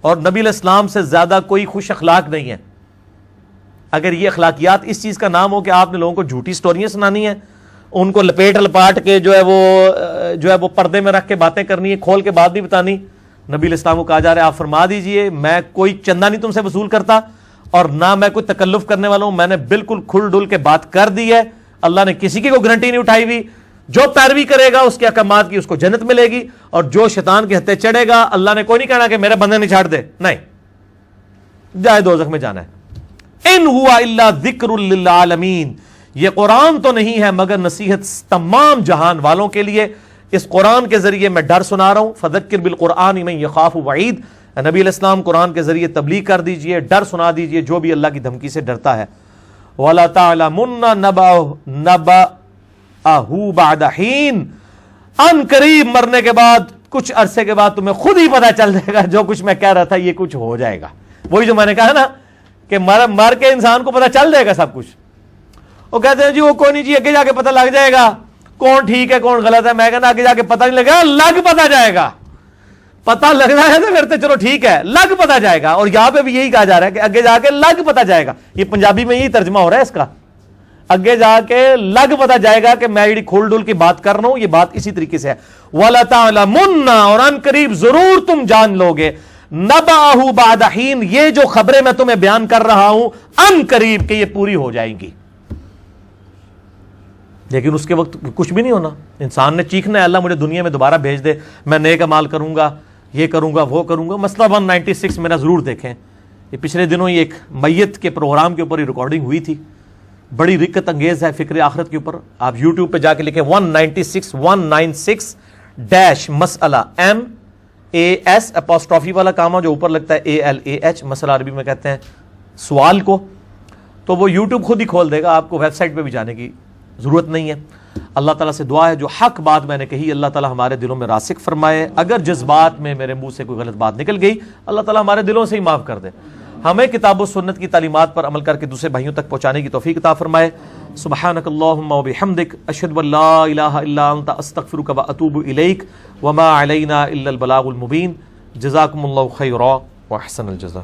اور نبی علیہ السلام سے زیادہ کوئی خوش اخلاق نہیں ہے. اگر یہ اخلاقیات اس چیز کا نام ہو کہ آپ نے لوگوں کو جھوٹی سٹوریاں سنانی ہیں, ان کو لپیٹ لپاٹ کے جو ہے وہ پردے میں رکھ کے باتیں کرنی ہے, کھول کے بات نہیں بتانی. نبی علیہ السلام کو کہا جا رہا ہے آپ فرما دیجئے میں کوئی چندہ نہیں تم سے وصول کرتا, اور نہ میں کوئی تکلف کرنے والا ہوں, میں نے بالکل کھل ڈل کے بات کر دی ہے. اللہ نے کسی کی کوئی گارنٹی نہیں اٹھائی ہوئی. جو پیروی کرے گا اس کے احکامات کی اس کو جنت ملے گی, اور جو شیطان کے ہتھے چڑھے گا اللہ نے کوئی نہیں کہنا کہ میرے بندے نہیں چھاڑ دے, نہیں جائے دوزخ میں جانا ہے. ان ہوا الا ذکر للعالمین, یہ قرآن تو نہیں ہے مگر نصیحت تمام جہان والوں کے لیے. اس قرآن کے ذریعے میں ڈر سنا رہا ہوں, فذکر بالقرآن من یخاف وعید. نبی علیہ السلام قرآن کے ذریعے تبلیغ کر دیجئے, ڈر سنا دیجئے جو بھی اللہ کی دھمکی سے ڈرتا ہے. وَلَا تَعْلَمُنَّ نَبَأَهُ بَعْدَ حِينٍ, ان قریب مرنے کے بعد کچھ عرصے کے بعد تمہیں خود ہی پتہ چل جائے گا جو کچھ میں کہہ رہا تھا یہ کچھ ہو جائے گا. وہی جو میں نے کہا نا کہ مر کے انسان کو پتہ چل جائے گا سب کچھ. وہ کہتے ہیں جی وہ کوئی نہیں جی آگے جا کے پتہ لگ جائے گا کون ٹھیک ہے کون غلط ہے. میں کہنا آگے جا کے پتہ نہیں لگا, لگ پتہ جائے گا. پتہ لگنا ہے تو پھر تو چلو ٹھیک ہے, لگ پتہ جائے گا. اور یہاں پہ بھی یہی کہا جا رہا ہے کہ آگے جا کے لگ پتہ جائے گا. یہ پنجابی میں یہی ترجمہ ہو رہا ہے اس کا, آگے جا کے لگ پتہ جائے گا کہ میں یہ کھول ڈول کی بات کر رہا ہوں, یہ بات اسی طریقے سے ہے. وَلَا تَعْلَمُنَّ, اور ان قریب ضرور تم جان لوگے, نَبَأَهُ بَعْدَ حِينٍ, یہ جو خبریں میں تمہیں بیان کر رہا ہوں ان قریب کہ یہ پوری ہو جائیں گی. لیکن اس کے وقت کچھ بھی نہیں ہونا. انسان نے چیخنا ہے اللہ مجھے دنیا میں دوبارہ بھیج دے, میں نیک اعمال کروں گا, یہ کروں گا وہ کروں گا. مسئلہ 196 میرا ضرور دیکھیں, یہ پچھلے دنوں یہ ایک میت کے پروگرام کے اوپر یہ ریکارڈنگ ہوئی تھی, بڑی رکت انگیز ہے فکر آخرت کے اوپر. آپ یوٹیوب پہ جا کے لکھیں 196 ڈیش مسئلہ, MAS اپوسٹرافی والا کام جو اوپر لگتا ہے ALAH, مسئلہ عربی میں کہتے ہیں سوال کو. تو وہ یوٹیوب خود ہی کھول دے گا, آپ کو ویب سائٹ پہ بھی جانے کی ضرورت نہیں ہے. اللہ تعالیٰ سے دعا ہے جو حق بات میں نے کہی اللہ تعالیٰ ہمارے دلوں میں راسخ فرمائے. اگر جذبات میں میرے منہ سے کوئی غلط بات نکل گئی اللہ تعالیٰ ہمارے دلوں سے ہی معاف کر دے. ہمیں کتاب و سنت کی تعلیمات پر عمل کر کے دوسرے بھائیوں تک پہنچانے کی توفیق عطا فرمائے. سبحانک اللہم و بحمدک, اشہد ان لا الہ الا انت, استغفرک و اتوب الیک, وما علینا الا البلاغ المبین. جزاکم اللہ خیرا و احسن الجزاء.